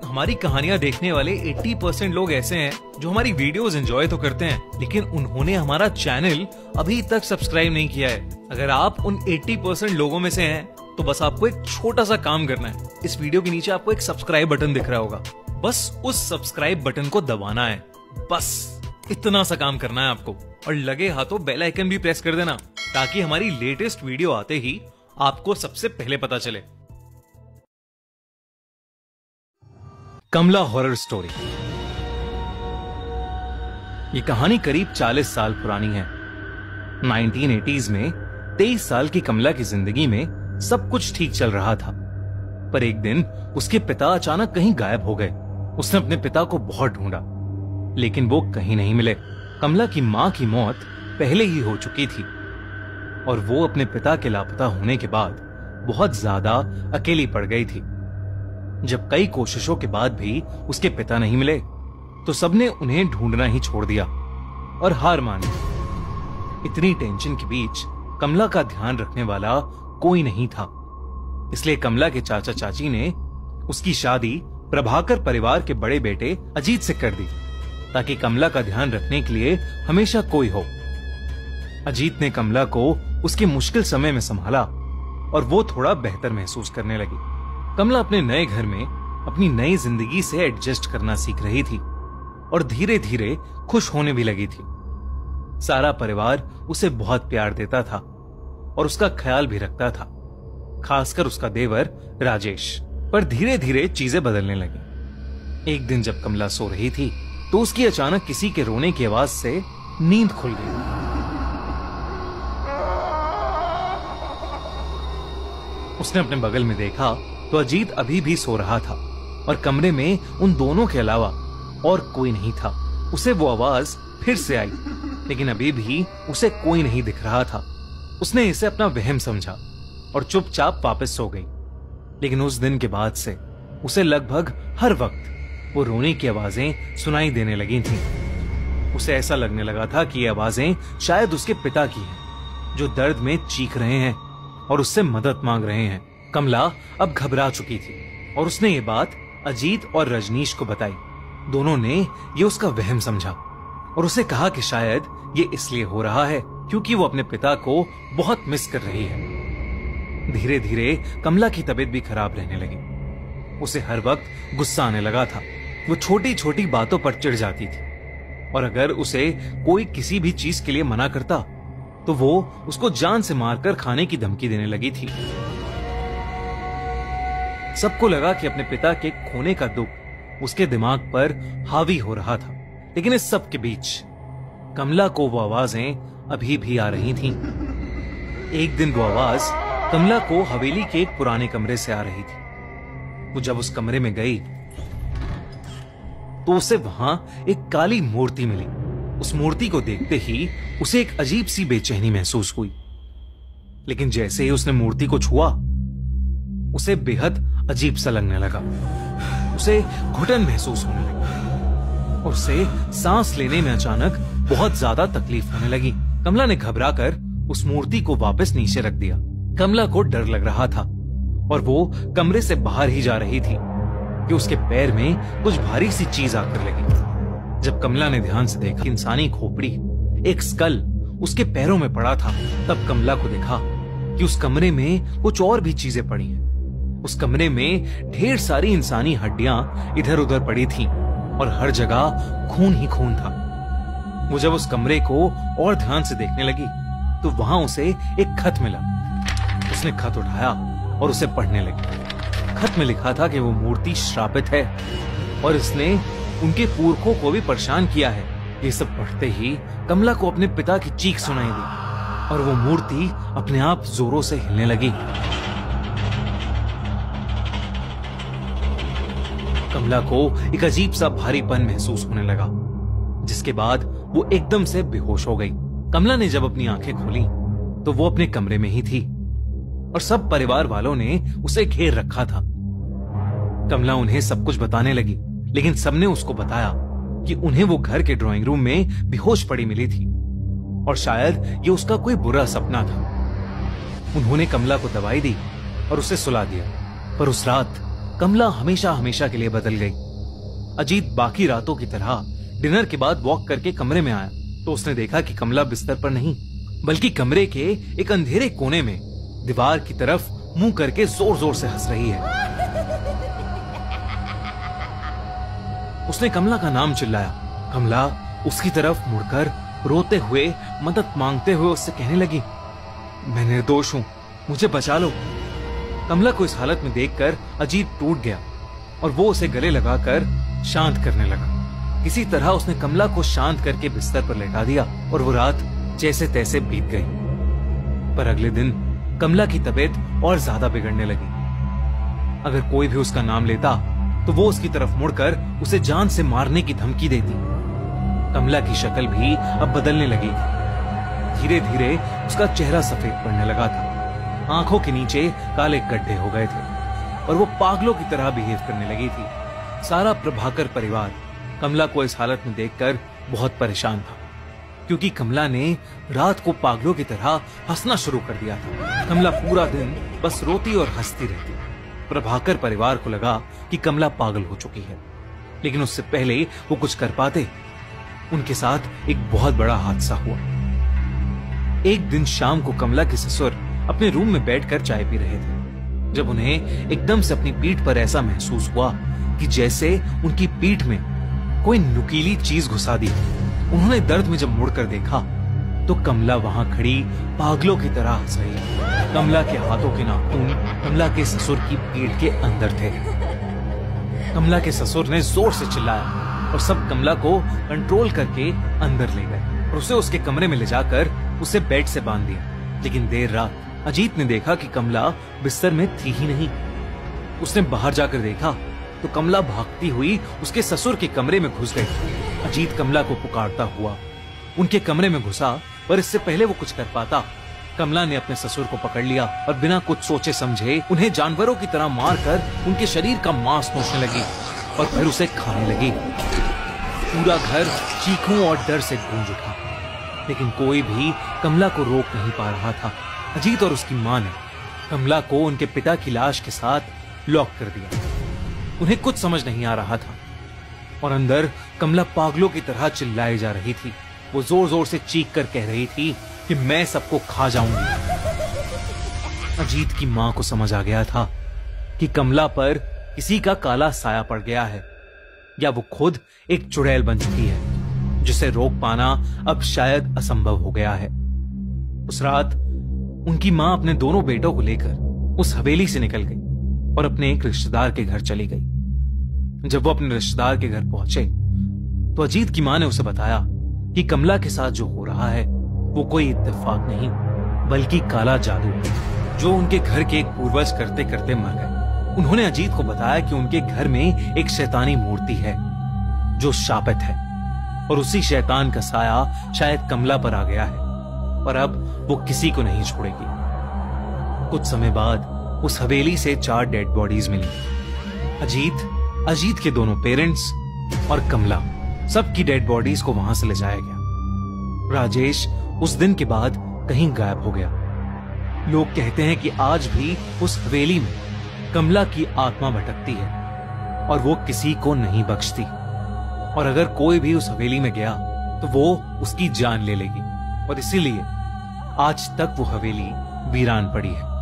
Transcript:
हमारी कहानियां देखने वाले 80% लोग ऐसे हैं जो हमारी वीडियोस एंजॉय तो करते हैं, लेकिन उन्होंने हमारा चैनल अभी तक सब्सक्राइब नहीं किया है। अगर आप उन 80% लोगों में से हैं, तो बस आपको एक छोटा सा काम करना है। इस वीडियो के नीचे आपको एक सब्सक्राइब बटन दिख रहा होगा, बस उस सब्सक्राइब बटन को दबाना है। बस इतना सा काम करना है आपको, और लगे हाथों बेल आइकन भी प्रेस कर देना, ताकि हमारी लेटेस्ट वीडियो आते ही आपको सबसे पहले पता चले। कमला हॉरर स्टोरी। ये कहानी करीब 40 साल पुरानी है। 1980s में 23 साल की कमला की जिंदगी में सब कुछ ठीक चल रहा था, पर एक दिन उसके पिता अचानक कहीं गायब हो गए। उसने अपने पिता को बहुत ढूंढा, लेकिन वो कहीं नहीं मिले। कमला की मां की मौत पहले ही हो चुकी थी, और वो अपने पिता के लापता होने के बाद बहुत ज्यादा अकेली पड़ गई थी। जब कई कोशिशों के बाद भी उसके पिता नहीं मिले, तो सबने उन्हें ढूंढना ही छोड़ दिया और हार मान ली। इतनी टेंशन के बीच कमला का ध्यान रखने वाला कोई नहीं था, इसलिए कमला के चाचा चाची ने उसकी शादी प्रभाकर परिवार के बड़े बेटे अजीत से कर दी, ताकि कमला का ध्यान रखने के लिए हमेशा कोई हो। अजीत ने कमला को उसके मुश्किल समय में संभाला, और वो थोड़ा बेहतर महसूस करने लगी। कमला अपने नए घर में अपनी नई जिंदगी से एडजस्ट करना सीख रही थी, और धीरे धीरे खुश होने भी लगी थी। सारा परिवार उसे बहुत प्यार देता था और उसका ख्याल भी रखता था, खासकर उसका देवर राजेश। पर धीरे धीरे चीजें बदलने लगी। एक दिन जब कमला सो रही थी, तो उसकी अचानक किसी के रोने की आवाज से नींद खुल गई। उसने अपने बगल में देखा तो अजीत अभी भी सो रहा था, और कमरे में उन दोनों के अलावा और कोई नहीं था। उसे वो आवाज फिर से आई, लेकिन अभी भी उसे कोई नहीं दिख रहा था। उसने इसे अपना वहम समझा और चुपचाप वापस सो गई। लेकिन उस दिन के बाद से उसे लगभग हर वक्त वो रोने की आवाजें सुनाई देने लगी थीं। उसे ऐसा लगने लगा था कि ये आवाजें शायद उसके पिता की हैं, जो दर्द में चीख रहे हैं और उससे मदद मांग रहे हैं। कमला अब घबरा चुकी थी, और उसने ये बात अजीत और रजनीश को बताई। दोनों ने ये उसका वहम समझा और उसे कहा कि शायद ये इसलिए हो रहा है क्योंकि वो अपने पिता को बहुत मिस कर रही है। धीरे धीरे कमला की तबीयत भी खराब रहने लगी। उसे हर वक्त गुस्सा आने लगा था। वो छोटी छोटी बातों पर चिढ़ जाती थी, और अगर उसे कोई किसी भी चीज के लिए मना करता, तो वो उसको जान से मारकर खाने की धमकी देने लगी थी। सबको लगा कि अपने पिता के खोने का दुख उसके दिमाग पर हावी हो रहा था, लेकिन इस सब के बीच कमला को वो आवाजें अभी भी आ रही थीं। एक दिन वो आवाज कमला को हवेली के एक पुराने कमरे से आ रही थी। वो जब उस कमरे में गई, तो उसे वहां एक काली मूर्ति मिली। उस मूर्ति को देखते ही उसे एक अजीब सी बेचैनी महसूस हुई, लेकिन जैसे ही उसने मूर्ति को छुआ, उसे बेहद अजीब सा लगने लगा। उसे घुटन महसूस होने लगी, और उसे सांस लेने में अचानक बहुत ज्यादा तकलीफ होने लगी। कमला ने घबराकर उस मूर्ति को वापस नीचे रख दिया। कमला को डर लग रहा था, और वो कमरे से बाहर ही जा रही थी कि उसके पैर में कुछ भारी सी चीज आकर लगी। जब कमला ने ध्यान से देखा, इंसानी खोपड़ी, एक स्कल उसके पैरों में पड़ा था, तब कमला को देखा कि उस कमरे में कुछ और भी चीजें पड़ी हैं। उस कमरे में ढेर सारी इंसानी हड्डियां इधर उधर पड़ी थीं, और हर जगह खून ही खून था। वो जब उस कमरे को और ध्यान से देखने लगी, तो वहां उसे एक खत मिला। उसने खत उठाया और उसे पढ़ने लगी। खत में लिखा था कि वो मूर्ति श्रापित है, और इसने उनके पुरखों को भी परेशान किया है। ये सब पढ़ते ही कमला को अपने पिता की चीख सुनाई दी, और वो मूर्ति अपने आप जोरों से हिलने लगी। कमला को एक अजीब सा भारीपन महसूस होने लगा, जिसके बाद वो एकदम से बेहोश हो गई। कमला ने जब अपनी आंखें खोली, तो वो अपने कमरे में ही थी, और सब परिवार वालों ने उसे घेर रखा था। कमला उन्हें सब कुछ बताने लगी, लेकिन सबने उसको बताया कि उन्हें वो घर के ड्राइंग रूम में बेहोश पड़ी मिली थी, और शायद ये उसका कोई बुरा सपना था। उन्होंने कमला को दवाई दी और उसे सुला दिया, पर उस रात कमला हमेशा हमेशा के लिए बदल गई। अजीत बाकी रातों की तरह डिनर के बाद वॉक करके कमरे में आया तो उसने देखा कि कमला बिस्तर पर नहीं बल्कि कमरे के एक अंधेरे कोने में दीवार की तरफ मुंह करके जोर जोर से हंस रही है। उसने कमला का नाम चिल्लाया। कमला उसकी तरफ मुड़कर रोते हुए मदद मांगते हुए उससे कहने लगी, मैं निर्दोष हूं, मुझे बचा लो। कमला को इस हालत में देखकर अजीत टूट गया और वो उसे गले लगाकर शांत करने लगा। किसी तरह उसने कमला को शांत करके बिस्तर पर लेटा दिया और वो रात जैसे तैसे बीत गई। पर अगले दिन कमला की तबीयत और ज्यादा बिगड़ने लगी। अगर कोई भी उसका नाम लेता तो वो उसकी तरफ मुड़कर उसे जान से मारने की धमकी देती। कमला की शक्ल भी अब बदलने लगी थी। धीरे धीरे उसका चेहरा सफेद पड़ने लगा था, आंखों के नीचे काले गड्ढे हो गए थे और वो पागलों की तरह बिहेव करने लगी थी। सारा प्रभाकर परिवार कमला को इस हालत में देखकर बहुत परेशान था, क्योंकि कमला ने रात को पागलों की तरह हंसना शुरू कर दिया था। कमला पूरा दिन बस रोती और हंसती रहती। प्रभाकर परिवार को लगा कि कमला पागल हो चुकी है, लेकिन उससे पहले वो कुछ कर पाते, उनके साथ एक बहुत बड़ा हादसा हुआ। एक दिन शाम को कमला के ससुर अपने रूम में बैठकर चाय पी रहे थे, जब उन्हें एकदम से अपनी पीठ पर ऐसा महसूस हुआ कि जैसे उनकी पीठ में कोई नुकीली चीज घुसा दी। उन्होंने दर्द में जब मुड़कर देखा तो कमला वहां खड़ी पागलों की तरह हंस रही। कमला के हाथों के नाखून कमला के ससुर की पीठ के अंदर थे। कमला के ससुर ने जोर से चिल्लाया और सब कमला को कंट्रोल करके अंदर ले गए और उसे उसके कमरे में ले जाकर उसे बेड से बांध दिया। लेकिन देर रात अजीत ने देखा कि कमला बिस्तर में थी ही नहीं। उसने बाहर जाकर देखा तो कमला भागती हुई उसके ससुर के कमरे में घुस गई। अजीत कमला को पुकारता हुआ उनके कमरे में घुसा, पर इससे पहले वो कुछ कर पाता, कमला ने अपने ससुर को पकड़ लिया और बिना कुछ सोचे समझे उन्हें जानवरों की तरह मारकर उनके शरीर का मांस नोचने लगी और फिर उसे खाने लगी। पूरा घर चीखों और डर से गूंज उठा, लेकिन कोई भी कमला को रोक नहीं पा रहा था। अजीत और उसकी मां ने कमला को उनके पिता की लाश के साथ लॉक कर दिया। उन्हें कुछ समझ नहीं आ रहा था और अंदर कमला पागलों की तरह चिल्लाई जा रही थी। वो जोर जोर से चीख कर कह रही थी कि मैं सबको खा जाऊंगी। अजीत की मां को समझ आ गया था कि कमला पर किसी का काला साया पड़ गया है, या वो खुद एक चुड़ैल बन चुकी है, जिसे रोक पाना अब शायद असंभव हो गया है। उस रात उनकी मां अपने दोनों बेटों को लेकर उस हवेली से निकल गई और अपने एक रिश्तेदार के घर चली गई। जब वो अपने रिश्तेदार के घर पहुंचे तो अजीत की मां ने उसे बताया कि कमला के साथ जो हो रहा है वो कोई इत्तेफाक नहीं बल्कि काला जादू है, जो उनके घर के एक पूर्वज करते करते मर गए। उन्होंने अजीत को बताया कि उनके घर में एक शैतानी मूर्ति है जो शापित है और उसी शैतान का साया शायद कमला पर आ गया है, पर अब वो किसी को नहीं छोड़ेगी। कुछ समय बाद उस हवेली से 4 डेड बॉडीज मिली। अजीत के दोनों पेरेंट्स और कमला, सबकी डेड बॉडीज को वहां से ले जाया गया। राजेश उस दिन के बाद कहीं गायब हो गया। लोग कहते हैं कि आज भी उस हवेली में कमला की आत्मा भटकती है और वो किसी को नहीं बख्शती, और अगर कोई भी उस हवेली में गया तो वो उसकी जान ले लेगी, और इसीलिए आज तक वो हवेली वीरान पड़ी है।